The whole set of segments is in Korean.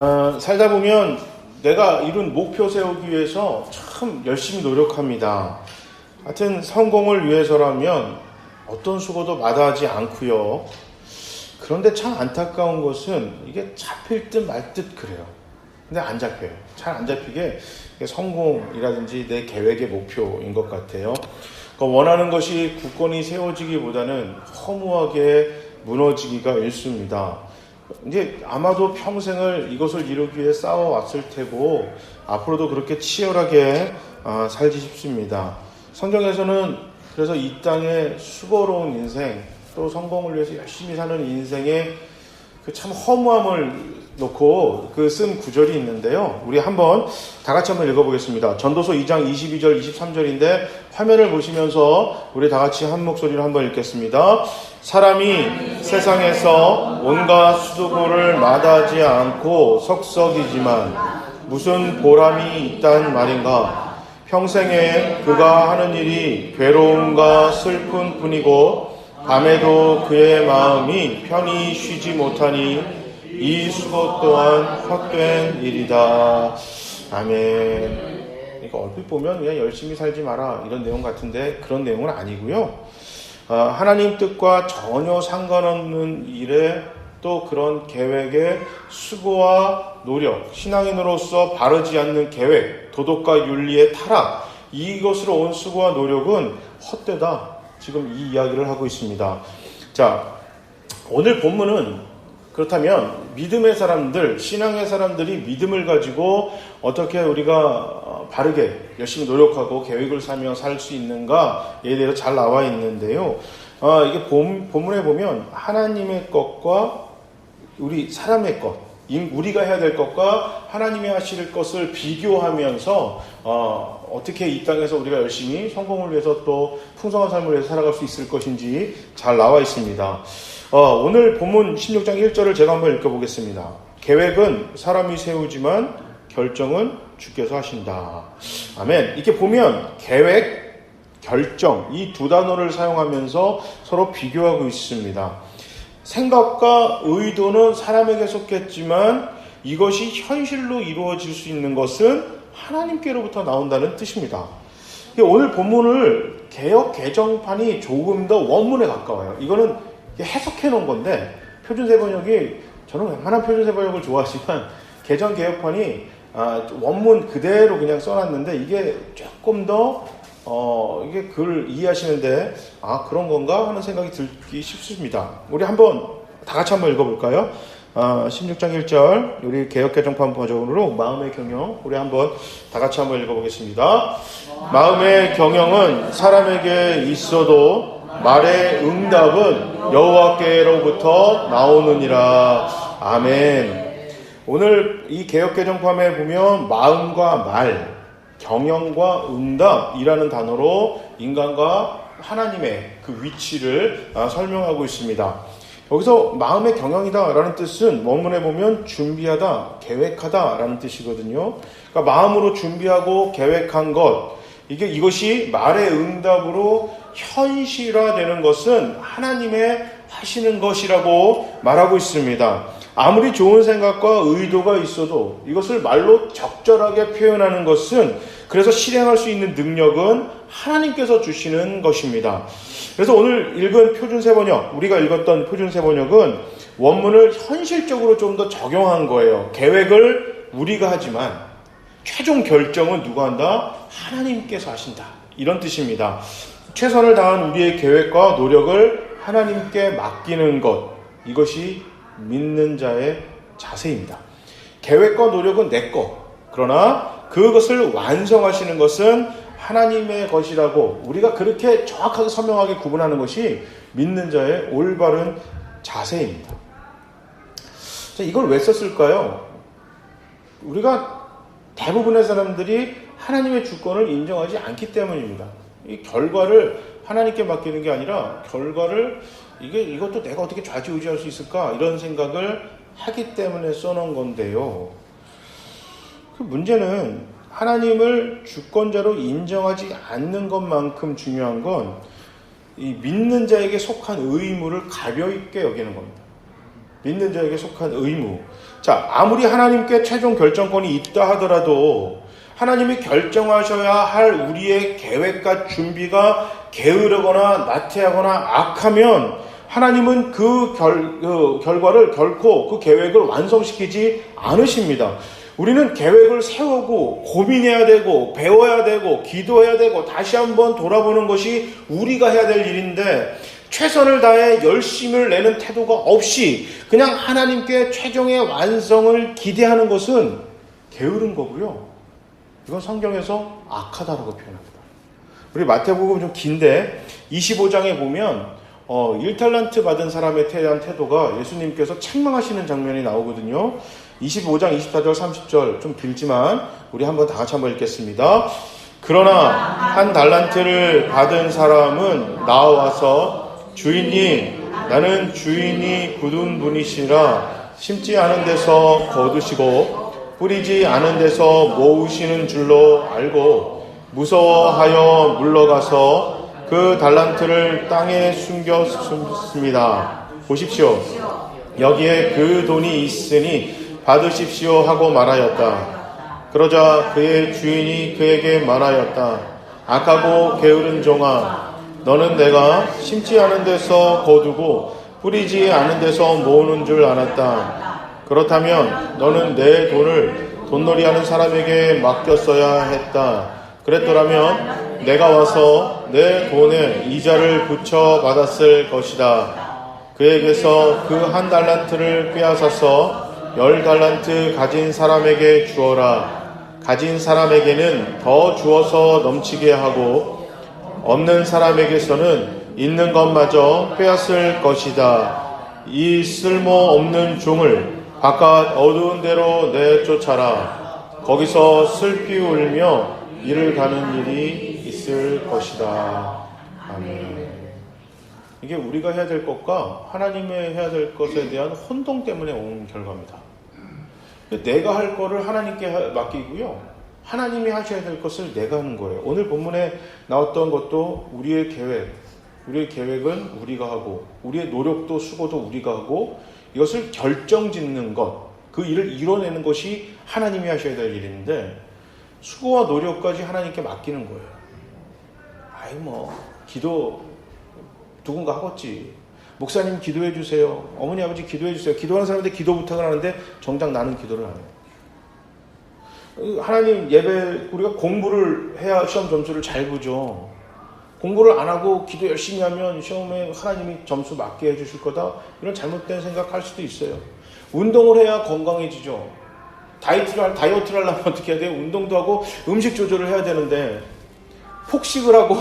살다 보면 내가 이룬 목표 세우기 위해서 참 열심히 노력합니다. 하여튼 성공을 위해서라면 어떤 수고도 마다하지 않고요. 그런데 참 안타까운 것은 이게 잡힐 듯 말 듯 그래요. 근데 안 잡혀요. 잘 안 잡히게 성공이라든지 내 계획의 목표인 것 같아요. 원하는 것이 굳건히 세워지기보다는 허무하게 무너지기가 일쑤입니다. 이제 아마도 평생을 이것을 이루기 위해 싸워왔을 테고 앞으로도 그렇게 치열하게 살지 싶습니다. 성경에서는 그래서 이 땅의 수고로운 인생 또 성공을 위해서 열심히 사는 인생의 그 참 허무함을 놓고 쓴 구절이 있는데요. 우리 한번 다 같이 한번 읽어보겠습니다. 전도서 2장 22절 23절인데 화면을 보시면서 우리 다 같이 한 목소리로 한번 읽겠습니다. 사람이 세상에서 온갖 수고를 마다하지 않고 석석이지만 무슨 보람이 있단 말인가. 평생에 그가 하는 일이 괴로움과 슬픈 뿐이고 밤에도 그의 마음이 편히 쉬지 못하니 이 수고 또한 헛된 일이다. 아멘. 그러니까 얼핏 보면 그냥 열심히 살지 마라 이런 내용 같은데 그런 내용은 아니고요. 하나님 뜻과 전혀 상관없는 일에 또 그런 계획에 수고와 노력, 신앙인으로서 바르지 않는 계획, 도덕과 윤리의 타락, 이것으로 온 수고와 노력은 헛되다. 지금 이 이야기를 하고 있습니다. 자, 오늘 본문은 그렇다면 믿음의 사람들, 신앙의 사람들이 믿음을 가지고 어떻게 우리가 바르게 열심히 노력하고 계획을 세우며 살 수 있는가에 대해서 잘 나와 있는데요. 이게 본문에 보면 하나님의 것과 우리 사람의 것, 우리가 해야 될 것과 하나님이 하실 것을 비교하면서 어떻게 이 땅에서 우리가 열심히 성공을 위해서 또 풍성한 삶을 위해서 살아갈 수 있을 것인지 잘 나와 있습니다. 오늘 본문 16장 1절을 제가 한번 읽어보겠습니다. 계획은 사람이 세우지만 결정은 주께서 하신다. 아멘. 이렇게 보면 계획, 결정 이 두 단어를 사용하면서 서로 비교하고 있습니다. 생각과 의도는 사람에게 속했지만 이것이 현실로 이루어질 수 있는 것은 하나님께로부터 나온다는 뜻입니다. 오늘 본문을 개역 개정판이 조금 더 원문에 가까워요. 이거는 해석해 놓은 건데 표준세번역이 저는 웬만한 표준세번역을 좋아하지만 개정 개혁판이 원문 그대로 그냥 써놨는데 이게 조금 더 이게 글을 이해하시는데 그런 건가 하는 생각이 들기 쉽습니다. 우리 한번 다 같이 한번 읽어볼까요? 16장 1절 우리 개역개정판 버전으로 마음의 경영 우리 한번 다 같이 한번 읽어보겠습니다. 마음의 경영은 사람에게 있어도 말의 응답은 여호와께로부터 나오느니라. 아멘. 오늘 이 개역개정판에 보면 마음과 말, 경영과 응답이라는 단어로 인간과 하나님의 그 위치를 설명하고 있습니다. 여기서 마음의 경영이다라는 뜻은 원문에 보면 준비하다, 계획하다라는 뜻이거든요. 그러니까 마음으로 준비하고 계획한 것, 이것이 말의 응답으로 현실화되는 것은 하나님의 하시는 것이라고 말하고 있습니다. 아무리 좋은 생각과 의도가 있어도 이것을 말로 적절하게 표현하는 것은 그래서 실행할 수 있는 능력은 하나님께서 주시는 것입니다. 그래서 오늘 읽은 표준세번역, 우리가 읽었던 표준세번역은 원문을 현실적으로 좀 더 적용한 거예요. 계획을 우리가 하지만 최종 결정은 누가 한다? 하나님께서 하신다. 이런 뜻입니다. 최선을 다한 우리의 계획과 노력을 하나님께 맡기는 것, 이것이 믿는 자의 자세입니다. 계획과 노력은 내 것, 그러나 그것을 완성하시는 것은 하나님의 것이라고 우리가 그렇게 정확하게 선명하게 구분하는 것이 믿는 자의 올바른 자세입니다. 자, 이걸 왜 썼을까요? 우리가 대부분의 사람들이 하나님의 주권을 인정하지 않기 때문입니다. 이 결과를 하나님께 맡기는 게 아니라 결과를 이것도 내가 어떻게 좌지우지할 수 있을까 이런 생각을 하기 때문에 써놓은 건데요. 그 문제는 하나님을 주권자로 인정하지 않는 것만큼 중요한 건 이 믿는 자에게 속한 의무를 가벼이 여기는 겁니다. 믿는 자에게 속한 의무. 자, 아무리 하나님께 최종 결정권이 있다 하더라도 하나님이 결정하셔야 할 우리의 계획과 준비가 게으르거나 나태하거나 악하면 하나님은 그 결과를 결코 그 계획을 완성시키지 않으십니다. 우리는 계획을 세우고 고민해야 되고 배워야 되고 기도해야 되고 다시 한번 돌아보는 것이 우리가 해야 될 일인데 최선을 다해 열심을 내는 태도가 없이 그냥 하나님께 최종의 완성을 기대하는 것은 게으른 거고요. 이건 성경에서 악하다라고 표현합니다. 우리 마태복음 좀 긴데 25장에 보면 1달란트 받은 사람에 대한 태도가 예수님께서 책망하시는 장면이 나오거든요. 25장 24절 30절 좀 길지만 우리 한번 다 같이 한번 읽겠습니다. 그러나 1달란트를 받은 사람은 나와서 주인이 나는 주인이 굳은 분이시라 심지 않은 데서 거두시고 뿌리지 않은 데서 모으시는 줄로 알고 무서워하여 물러가서 그 달란트를 땅에 숨겼습니다. 보십시오. 여기에 그 돈이 있으니 받으십시오 하고 말하였다. 그러자 그의 주인이 그에게 말하였다. 악하고 게으른 종아, 너는 내가 심지 않은 데서 거두고 뿌리지 않은 데서 모으는 줄 알았다. 그렇다면 너는 내 돈을 돈놀이하는 사람에게 맡겼어야 했다. 그랬더라면 내가 와서 내 돈에 이자를 붙여 받았을 것이다. 그에게서 그 1달란트를 빼앗아서 10달란트 가진 사람에게 주어라. 가진 사람에게는 더 주어서 넘치게 하고 없는 사람에게서는 있는 것마저 빼앗을 것이다. 이 쓸모없는 종을 바깥 어두운 데로 내쫓아라. 거기서 슬피 울며 이를 가는 일이 있을 것이다. 아멘. 이게 우리가 해야 될 것과 하나님의 해야 될 것에 대한 혼동 때문에 온 결과입니다. 내가 할 거를 하나님께 맡기고요. 하나님이 하셔야 될 것을 내가 하는 거예요. 오늘 본문에 나왔던 것도 우리의 계획은 우리가 하고 우리의 노력도 수고도 우리가 하고 이것을 결정짓는 것, 그 일을 이뤄내는 것이 하나님이 하셔야 될 일인데 수고와 노력까지 하나님께 맡기는 거예요. 기도 누군가 하겠지. 목사님 기도해 주세요. 어머니 아버지 기도해 주세요. 기도하는 사람한테 기도 부탁을 하는데 정작 나는 기도를 안 해요. 하나님 예배 우리가 공부를 해야 시험 점수를 잘 보죠. 공부를 안 하고 기도 열심히 하면 시험에 하나님이 점수 맞게 해주실 거다. 이런 잘못된 생각할 수도 있어요. 운동을 해야 건강해지죠. 다이어트를 하려면 어떻게 해야 돼요? 운동도 하고 음식 조절을 해야 되는데 폭식을 하고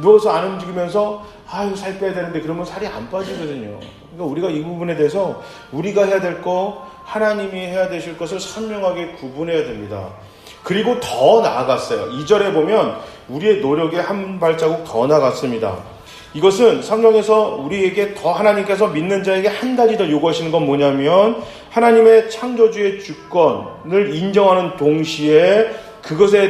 누워서 안 움직이면서 이거 살 빼야 되는데 그러면 살이 안 빠지거든요. 그러니까 우리가 이 부분에 대해서 우리가 해야 될 거, 하나님이 해야 되실 것을 선명하게 구분해야 됩니다. 그리고 더 나아갔어요. 2절에 보면 우리의 노력에 한 발자국 더 나갔습니다. 이것은 성경에서 우리에게 더 하나님께서 믿는 자에게 한 가지 더 요구하시는 건 뭐냐면 하나님의 창조주의 주권을 인정하는 동시에 그것에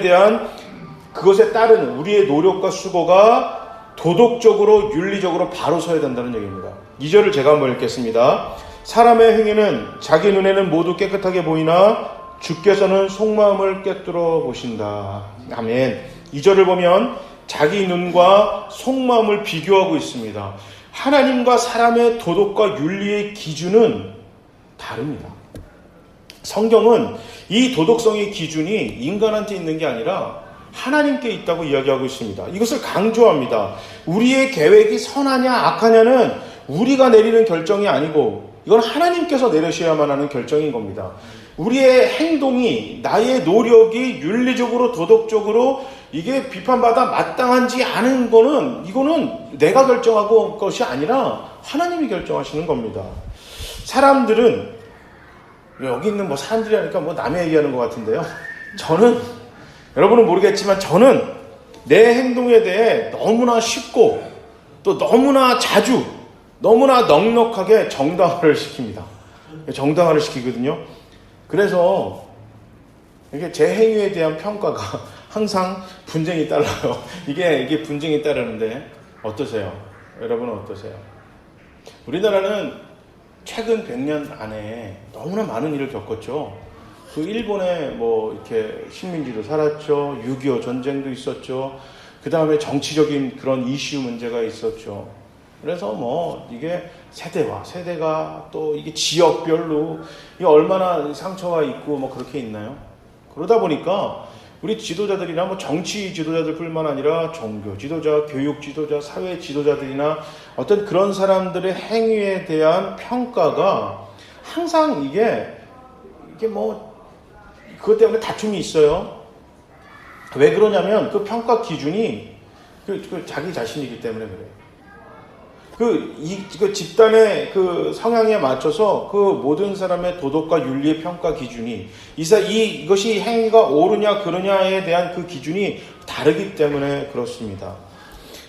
따른 우리의 노력과 수고가 도덕적으로 윤리적으로 바로 서야 된다는 얘기입니다. 2절을 제가 한번 읽겠습니다. 사람의 행위는 자기 눈에는 모두 깨끗하게 보이나 주께서는 속마음을 꿰뚫어 보신다. 아멘. 2절을 보면 자기 눈과 속마음을 비교하고 있습니다. 하나님과 사람의 도덕과 윤리의 기준은 다릅니다. 성경은 이 도덕성의 기준이 인간한테 있는 게 아니라 하나님께 있다고 이야기하고 있습니다. 이것을 강조합니다. 우리의 계획이 선하냐 악하냐는 우리가 내리는 결정이 아니고 이건 하나님께서 내리셔야만 하는 결정인 겁니다. 우리의 행동이 나의 노력이 윤리적으로 도덕적으로 이게 비판받아 마땅한지 않은 거는 이거는 내가 결정하고 것이 아니라 하나님이 결정하시는 겁니다. 사람들은 여기 있는 사람들이 하니까 남의 얘기하는 것 같은데요. 저는 여러분은 모르겠지만 저는 내 행동에 대해 너무나 쉽고 또 너무나 자주 너무나 넉넉하게 정당화를 시킵니다. 정당화를 시키거든요. 그래서 이게 제 행위에 대한 평가가 항상 분쟁이 따라요. 이게 분쟁이 따르는데 어떠세요? 여러분은 어떠세요? 우리나라는 최근 100년 안에 너무나 많은 일을 겪었죠. 그 일본에 뭐 이렇게 식민지도 살았죠. 6.25 전쟁도 있었죠. 그 다음에 정치적인 그런 이슈 문제가 있었죠. 그래서 뭐 이게 세대와 세대가 또 이게 지역별로 이게 얼마나 상처가 있고 뭐 그렇게 있나요? 그러다 보니까 우리 지도자들이나 뭐 정치 지도자들뿐만 아니라 종교 지도자, 교육 지도자, 사회 지도자들이나 어떤 그런 사람들의 행위에 대한 평가가 항상 이게 뭐 그것 때문에 다툼이 있어요. 왜 그러냐면 그 평가 기준이 그 자기 자신이기 때문에 그래요. 그 집단의 그 성향에 맞춰서 그 모든 사람의 도덕과 윤리의 평가 기준이 이것이 행위가 옳으냐 그르냐에 대한 그 기준이 다르기 때문에 그렇습니다.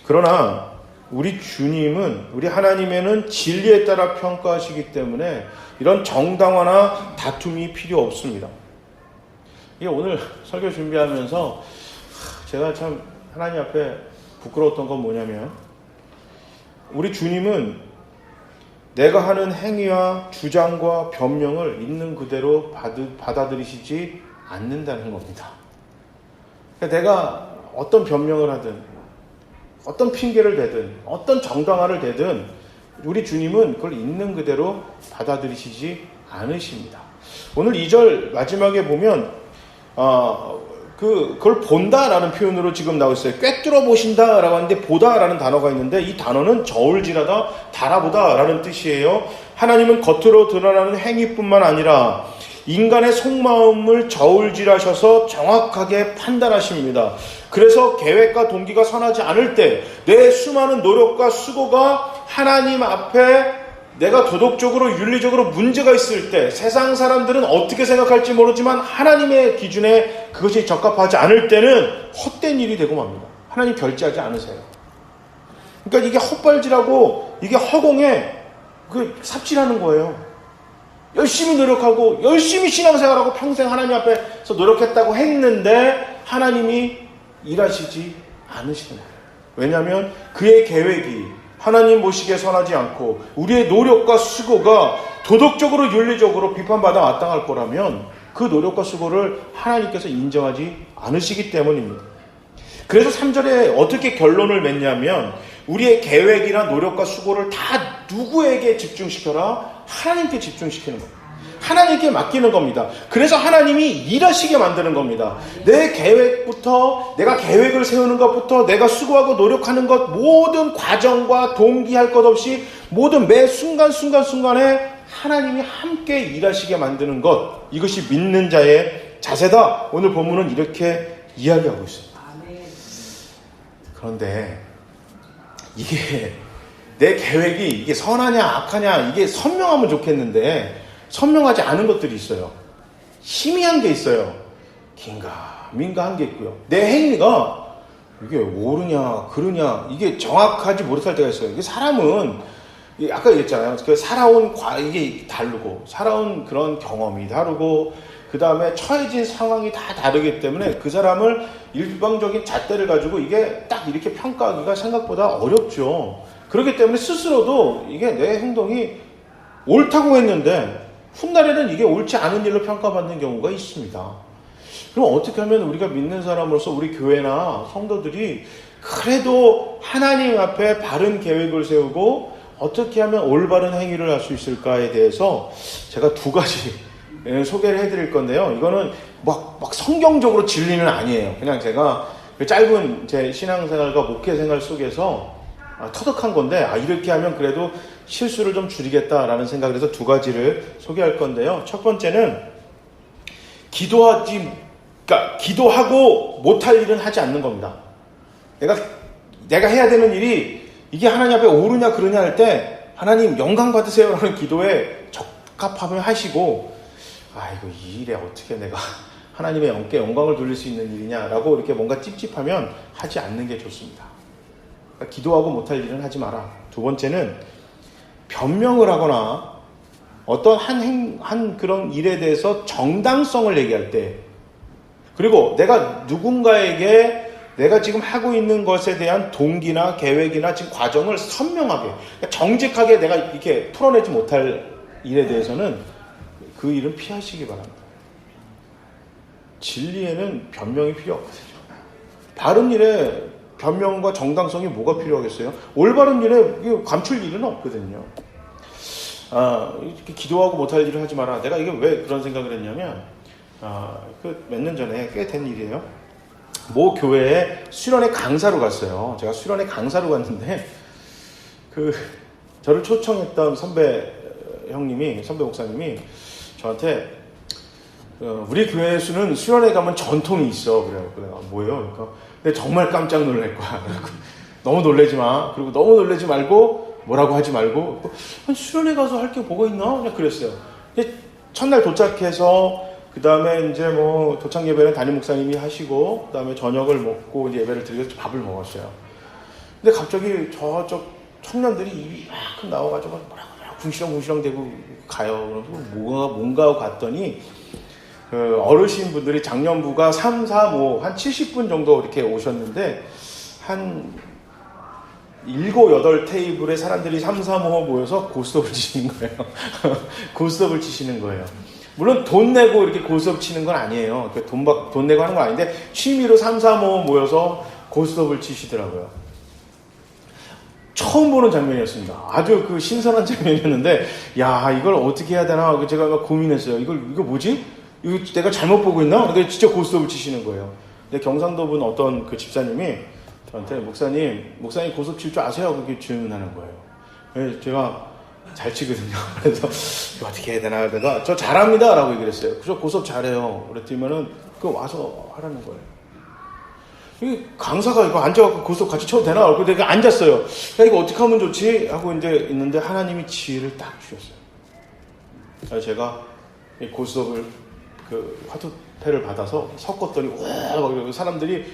그러나 우리 주님은 우리 하나님에는 진리에 따라 평가하시기 때문에 이런 정당화나 다툼이 필요 없습니다. 이게 오늘 설교 준비하면서 제가 참 하나님 앞에 부끄러웠던 건 뭐냐면 우리 주님은 내가 하는 행위와 주장과 변명을 있는 그대로 받아들이시지 않는다는 겁니다. 그러니까 내가 어떤 변명을 하든 어떤 핑계를 대든 어떤 정당화를 대든 우리 주님은 그걸 있는 그대로 받아들이시지 않으십니다. 오늘 2절 마지막에 보면 그걸 본다라는 표현으로 지금 나오고 있어요. 꿰뚫어 보신다라고 하는데 보다라는 단어가 있는데 이 단어는 저울질하다, 달아보다라는 뜻이에요. 하나님은 겉으로 드러나는 행위뿐만 아니라 인간의 속마음을 저울질하셔서 정확하게 판단하십니다. 그래서 계획과 동기가 선하지 않을 때 내 수많은 노력과 수고가 하나님 앞에 내가 도덕적으로 윤리적으로 문제가 있을 때 세상 사람들은 어떻게 생각할지 모르지만 하나님의 기준에 그것이 적합하지 않을 때는 헛된 일이 되고 맙니다. 하나님 결제하지 않으세요. 그러니까 이게 헛발질하고 이게 허공에 삽질하는 거예요. 열심히 노력하고 열심히 신앙생활하고 평생 하나님 앞에서 노력했다고 했는데 하나님이 일하시지 않으시는 거예요. 왜냐하면 그의 계획이 하나님 보시기에 선하지 않고 우리의 노력과 수고가 도덕적으로 윤리적으로 비판받아 마땅할 거라면 그 노력과 수고를 하나님께서 인정하지 않으시기 때문입니다. 그래서 3절에 어떻게 결론을 맺냐면 우리의 계획이나 노력과 수고를 다 누구에게 집중시켜라? 하나님께 집중시키는 겁니다. 하나님께 맡기는 겁니다. 그래서 하나님이 일하시게 만드는 겁니다. 내 계획부터 내가 계획을 세우는 것부터 내가 수고하고 노력하는 것 모든 과정과 동기할 것 없이 모든 매 순간순간에 하나님이 함께 일하시게 만드는 것, 이것이 믿는 자의 자세다. 오늘 본문은 이렇게 이야기하고 있습니다. 그런데 이게 내 계획이 이게 선하냐 악하냐 이게 선명하면 좋겠는데 선명하지 않은 것들이 있어요. 희미한 게 있어요. 긴가민가한 게 있고요. 내 행위가 이게 옳으냐 그르냐 이게 정확하지 못할 때가 있어요. 이게 사람은 아까 얘기했잖아요. 살아온 이게 다르고 살아온 그런 경험이 다르고 그 다음에 처해진 상황이 다 다르기 때문에 그 사람을 일방적인 잣대를 가지고 이게 딱 이렇게 평가하기가 생각보다 어렵죠. 그렇기 때문에 스스로도 이게 내 행동이 옳다고 했는데 훗날에는 이게 옳지 않은 일로 평가받는 경우가 있습니다. 그럼 어떻게 하면 우리가 믿는 사람으로서 우리 교회나 성도들이 그래도 하나님 앞에 바른 계획을 세우고 어떻게 하면 올바른 행위를 할 수 있을까에 대해서 제가 2가지 소개를 해드릴 건데요. 이거는 막 성경적으로 진리는 아니에요. 그냥 제가 짧은 제 신앙생활과 목회생활 속에서 터득한 건데 이렇게 하면 그래도 실수를 좀 줄이겠다라는 생각을 해서 2가지를 소개할 건데요. 첫 번째는 기도하고 못할 일은 하지 않는 겁니다. 내가 해야 되는 일이 이게 하나님 앞에 옳으냐 그르냐 할 때 하나님 영광 받으세요라는 기도에 적합하면 하시고 이거 이 일에 어떻게 내가 하나님의 영광을 돌릴 수 있는 일이냐라고 이렇게 뭔가 찝찝하면 하지 않는 게 좋습니다. 그러니까 기도하고 못할 일은 하지 마라. 2번째는 변명을 하거나 어떤 한 그런 일에 대해서 정당성을 얘기할 때 그리고 내가 누군가에게 내가 지금 하고 있는 것에 대한 동기나 계획이나 지금 과정을 선명하게 정직하게 내가 이렇게 풀어내지 못할 일에 대해서는 그 일은 피하시기 바랍니다. 진리에는 변명이 필요 없거든요. 바른 일에 변명과 정당성이 뭐가 필요하겠어요? 올바른 일에 감출 일은 없거든요. 이렇게 기도하고 못할 일을 하지 마라. 내가 이게 왜 그런 생각을 했냐면, 몇 년 전에 꽤 된 일이에요. 모 교회에 수련회 강사로 갔어요. 제가 수련회 강사로 갔는데, 저를 초청했던 선배 목사님이 저한테, 우리 교회에서는 수련회 가면 전통이 있어. 그래요. 내가 뭐예요? 그러니까, 근데 정말 깜짝 놀랄 거야. 너무 놀라지 마. 그리고 너무 놀라지 말고, 뭐라고 하지 말고, 수련회 가서 할 게 뭐가 있나? 그냥 그랬어요. 근데 첫날 도착해서, 그 다음에 이제 도착 예배는 담임 목사님이 하시고, 그 다음에 저녁을 먹고 이제 예배를 드리고 밥을 먹었어요. 근데 갑자기 저쪽 청년들이 입이 막 나와가지고 뭐라고 궁시렁궁시렁 대고 가요. 뭔가 하고 갔더니, 어르신분들이 장년부가 3, 4, 5, 한 70분 정도 이렇게 오셨는데, 한 7, 8 테이블에 사람들이 3, 4, 5 모여서 고스톱을 치시는 거예요. 고스톱을 치시는 거예요. 물론 돈 내고 이렇게 고스톱 치는 건 아니에요. 돈 내고 하는 건 아닌데 취미로 3, 4, 5 모여서 고스톱을 치시더라고요. 처음 보는 장면이었습니다. 아주 신선한 장면이었는데, 야, 이걸 어떻게 해야 되나 제가 고민했어요. 이거 뭐지? 이거 내가 잘못 보고 있나? 근데 진짜 고스톱을 치시는 거예요. 근데 경상도 분 어떤 집사님이 저한테 목사님 고스톱 칠 줄 아세요? 그렇게 질문하는 거예요. 그래서 제가 잘 치거든요. 그래서 어떻게 해야 되나? 내가 저 잘합니다 라고 얘기를 했어요. 저 고스톱 잘해요. 그랬더니만은 와서 하라는 거예요. 이 강사가 이거 앉아갖고 고스톱 같이 쳐도 되나? 그래서 내가 앉았어요. 야, 이거 어떻게 하면 좋지? 하고 이제 있는데 하나님이 지혜를 딱 주셨어요. 그래서 제가 이 고스톱을 화투패를 받아서 섞었더니 와, 사람들이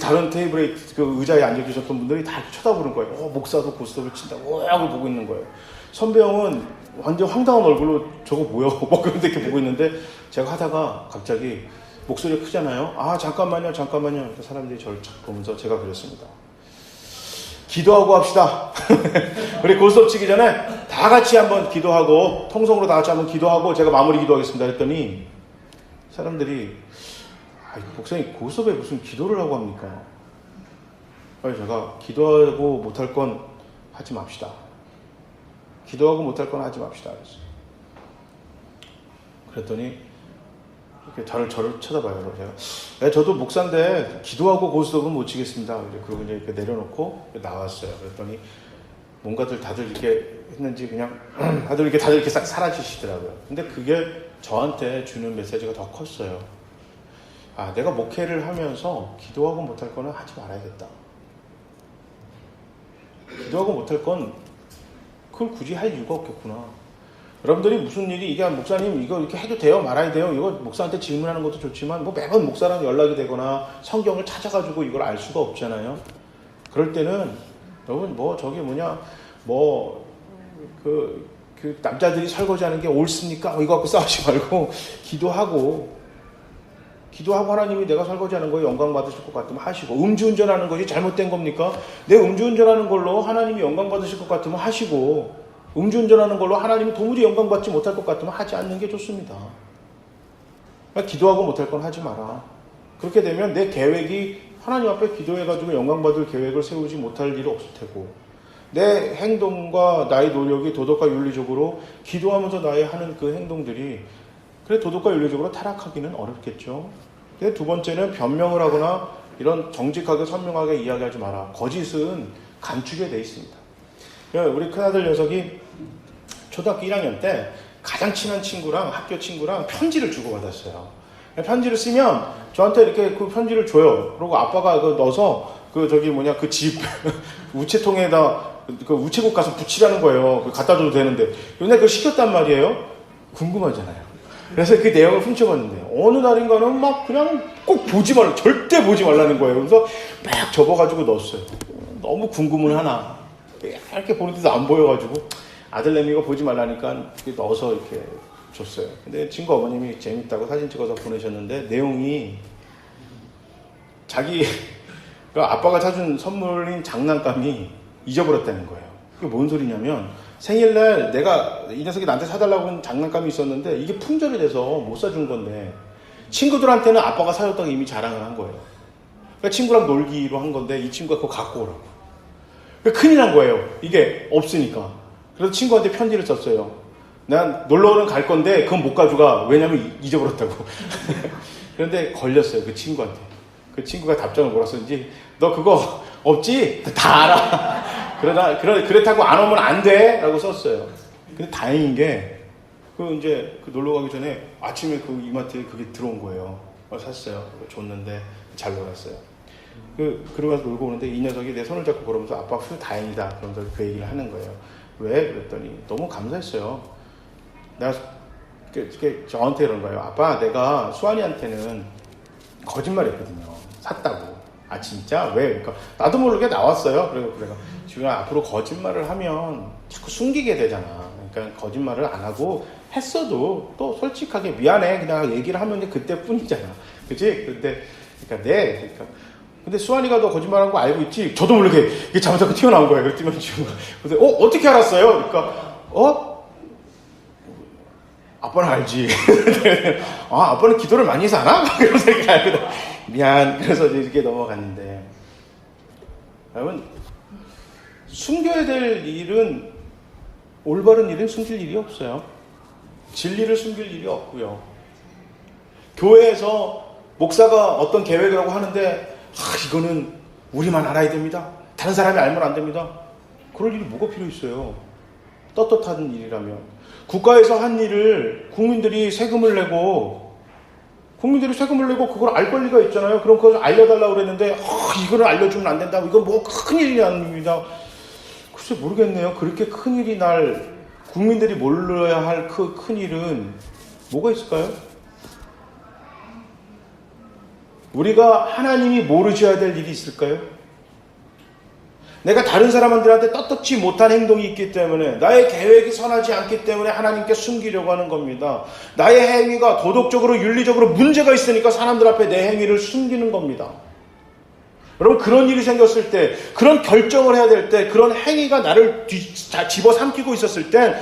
다른 테이블에 의자에 앉아 계셨던 분들이 다 쳐다보는 거예요. 목사도 고스톱을 친다고 하고 보고 있는 거예요. 선배 형은 완전 황당한 얼굴로 저거 뭐야? 그런데 이렇게 보고 있는데 제가 하다가 갑자기 목소리가 크잖아요. 잠깐만요. 사람들이 저를 착 보면서 제가 그랬습니다. 기도하고 합시다. 우리 고스톱 치기 전에 다 같이 한번 기도하고, 통성으로 다 같이 한번 기도하고 제가 마무리 기도하겠습니다. 했더니 사람들이, 목사님 고스톱에 무슨 기도를 하고 합니까? 그래서 제가 기도하고 못할 건 하지 맙시다. 기도하고 못할 건 하지 맙시다. 그랬더니 이렇게 저를 쳐다봐요. 제가 저도 목사인데 기도하고 고스톱은 못 치겠습니다. 그리고 이제 이렇게 내려놓고 나왔어요. 그랬더니 다들 이렇게 했는지 그냥 다들 이렇게 싹 사라지시더라고요. 근데 그게 저한테 주는 메시지가 더 컸어요. 내가 목회를 하면서 기도하고 못할 거는 하지 말아야겠다. 기도하고 못할 건 그걸 굳이 할 이유가 없겠구나. 여러분들이 무슨 일이 이게 목사님 이거 이렇게 해도 돼요? 말아야 돼요? 이거 목사한테 질문하는 것도 좋지만 매번 목사랑 연락이 되거나 성경을 찾아가지고 이걸 알 수가 없잖아요. 그럴 때는 여러분 남자들이 설거지하는 게 옳습니까? 이거 갖고 싸우지 말고 기도하고 하나님이 내가 설거지하는 거에 영광 받으실 것 같으면 하시고, 음주운전하는 것이 잘못된 겁니까? 내 음주운전하는 걸로 하나님이 영광 받으실 것 같으면 하시고, 음주운전하는 걸로 하나님이 도무지 영광 받지 못할 것 같으면 하지 않는 게 좋습니다. 그러니까 기도하고 못할 건 하지 마라. 그렇게 되면 내 계획이 하나님 앞에 기도해가지고 영광 받을 계획을 세우지 못할 일이 없을 테고, 내 행동과 나의 노력이 도덕과 윤리적으로 기도하면서 나의 하는 그 행동들이 도덕과 윤리적으로 타락하기는 어렵겠죠. 두 번째는 변명을 하거나 이런 정직하게 선명하게 이야기하지 마라. 거짓은 감추게 돼 있습니다. 우리 큰아들 녀석이 초등학교 1학년 때 가장 친한 친구랑 학교 친구랑 편지를 주고받았어요. 편지를 쓰면 저한테 이렇게 그 편지를 줘요. 그리고 아빠가 넣어서 집 우체통에다 우체국 가서 붙이라는 거예요. 갖다 줘도 되는데. 근데 그걸 시켰단 말이에요. 궁금하잖아요. 그래서 그 내용을 훔쳐봤는데 어느 날인가는 막 그냥 꼭 절대 보지 말라는 거예요. 그래서 막 접어가지고 넣었어요. 너무 궁금은 하나. 이렇게 보는데도 안 보여가지고 아들내미가 보지 말라니까 넣어서 이렇게 줬어요. 근데 친구 어머님이 재밌다고 사진 찍어서 보내셨는데 내용이 아빠가 사준 선물인 장난감이 잊어버렸다는 거예요. 그게 뭔 소리냐면 생일날 내가 이 녀석이 나한테 사달라고 한 장난감이 있었는데 이게 품절이 돼서 못 사준 건데 친구들한테는 아빠가 사줬다고 이미 자랑을 한 거예요. 그러니까 친구랑 놀기로 한 건데 이 친구가 그거 갖고 오라고. 그러니까 큰일 난 거예요. 이게 없으니까. 그래서 친구한테 편지를 썼어요. 난 놀러는 갈 건데 그건 못 가져가. 왜냐면 잊어버렸다고. 그런데 걸렸어요. 그 친구한테. 그 친구가 답장을 뭐라 썼는지 너 그거 없지? 다 알아. 그렇다고 안 오면 안 돼. 라고 썼어요. 근데 다행인 게 그 놀러 가기 전에 아침에 그 이마트에 그게 들어온 거예요. 샀어요. 줬는데 잘 놀았어요. 그러고 나서 놀고 오는데 이 녀석이 내 손을 잡고 걸으면서 아빠 다행이다. 그러면서 그 얘기를 하는 거예요. 왜? 그랬더니 너무 감사했어요. 내가 저한테 이런 거예요. 아빠 내가 수환이한테는 거짓말했거든요. 샀다고. 아 진짜? 왜? 그러니까 나도 모르게 나왔어요. 그래서 지훈아 앞으로 거짓말을 하면 자꾸 숨기게 되잖아. 그러니까 거짓말을 안 하고 했어도 또 솔직하게 미안해 그냥 얘기를 하면 그때뿐이잖아. 그치? 근데 수환이가 너 거짓말한 거 알고 있지? 저도 모르게 이게 잘못하고 튀어나온 거예요. 그랬더니 지훈아 그래서 어떻게 알았어요? 그러니까 아빠는 알지. 아빠는 기도를 많이 해서 아나? 이러면서 이렇게 알거든. 미안. 그래서 이렇게 넘어갔는데. 여러분, 숨겨야 될 일은, 올바른 일은 숨길 일이 없어요. 진리를 숨길 일이 없고요. 교회에서 목사가 어떤 계획이라고 하는데, 이거는 우리만 알아야 됩니다. 다른 사람이 알면 안 됩니다. 그럴 일이 뭐가 필요 있어요. 떳떳한 일이라면. 국가에서 한 일을 국민들이 세금을 내고 그걸 알 권리가 있잖아요. 그럼 그걸 알려달라고 그랬는데 이거는 알려주면 안 된다고. 이건 뭐 큰일이 아닙니다. 글쎄 모르겠네요. 그렇게 큰일이 날 국민들이 몰라야 할 그 큰일은 뭐가 있을까요? 우리가 하나님이 모르셔야 될 일이 있을까요? 내가 다른 사람들한테 떳떳지 못한 행동이 있기 때문에 나의 계획이 선하지 않기 때문에 하나님께 숨기려고 하는 겁니다. 나의 행위가 도덕적으로 윤리적으로 문제가 있으니까 사람들 앞에 내 행위를 숨기는 겁니다. 여러분 그런 일이 생겼을 때 그런 결정을 해야 될 때 그런 행위가 나를 집어삼키고 있었을 때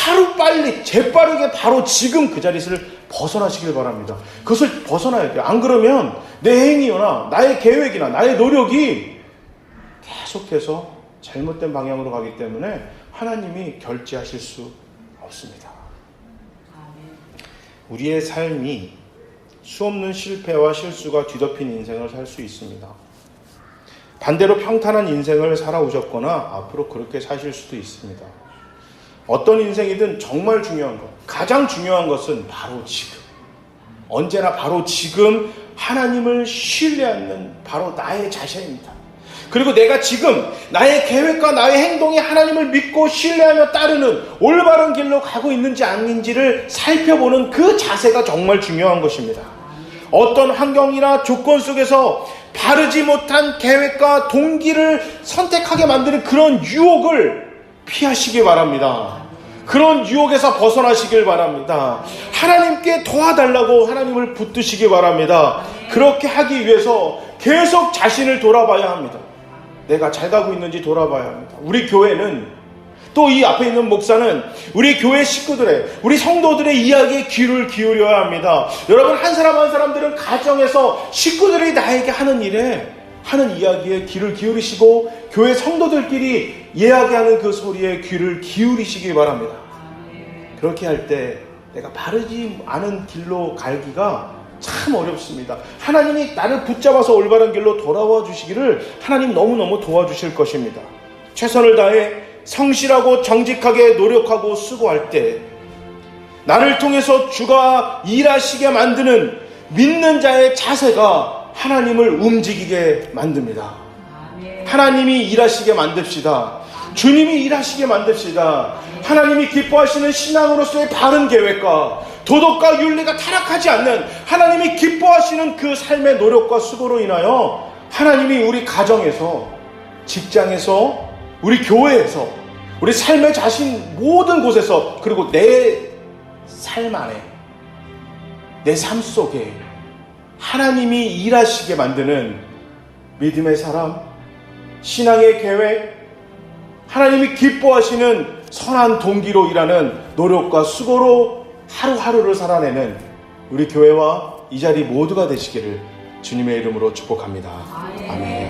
하루빨리 재빠르게 바로 지금 그 자리를 벗어나시길 바랍니다. 그것을 벗어나야 돼요. 안 그러면 내 행위나 나의 계획이나 나의 노력이 계속해서 잘못된 방향으로 가기 때문에 하나님이 결제하실 수 없습니다. 우리의 삶이 수없는 실패와 실수가 뒤덮인 인생을 살 수 있습니다. 반대로 평탄한 인생을 살아오셨거나 앞으로 그렇게 사실 수도 있습니다. 어떤 인생이든 정말 중요한 것, 가장 중요한 것은 바로 지금. 언제나 바로 지금 하나님을 신뢰하는 바로 나의 자신입니다. 그리고 내가 지금 나의 계획과 나의 행동이 하나님을 믿고 신뢰하며 따르는 올바른 길로 가고 있는지 아닌지를 살펴보는 그 자세가 정말 중요한 것입니다. 어떤 환경이나 조건 속에서 바르지 못한 계획과 동기를 선택하게 만드는 그런 유혹을 피하시기 바랍니다. 그런 유혹에서 벗어나시길 바랍니다. 하나님께 도와달라고 하나님을 붙드시기 바랍니다. 그렇게 하기 위해서 계속 자신을 돌아봐야 합니다. 내가 잘 가고 있는지 돌아봐야 합니다. 우리 교회는 또 이 앞에 있는 목사는 우리 교회 식구들의 우리 성도들의 이야기에 귀를 기울여야 합니다. 여러분 한 사람 한 사람들은 가정에서 식구들이 나에게 하는 일에 하는 이야기에 귀를 기울이시고 교회 성도들끼리 이야기하는 그 소리에 귀를 기울이시기 바랍니다. 그렇게 할 때 내가 바르지 않은 길로 갈기가 참 어렵습니다. 하나님이 나를 붙잡아서 올바른 길로 돌아와 주시기를 하나님 너무너무 도와주실 것입니다. 최선을 다해 성실하고 정직하게 노력하고 수고할 때 나를 통해서 주가 일하시게 만드는 믿는 자의 자세가 하나님을 움직이게 만듭니다. 하나님이 일하시게 만듭시다. 주님이 일하시게 만듭시다. 하나님이 기뻐하시는 신앙으로서의 바른 계획과 도덕과 윤리가 타락하지 않는 하나님이 기뻐하시는 그 삶의 노력과 수고로 인하여 하나님이 우리 가정에서, 직장에서, 우리 교회에서, 우리 삶의 자신 모든 곳에서, 그리고 내 삶 안에, 내 삶 속에 하나님이 일하시게 만드는 믿음의 사람, 신앙의 계획, 하나님이 기뻐하시는 선한 동기로 일하는 노력과 수고로 하루하루를 살아내는 우리 교회와 이 자리 모두가 되시기를 주님의 이름으로 축복합니다. 아멘.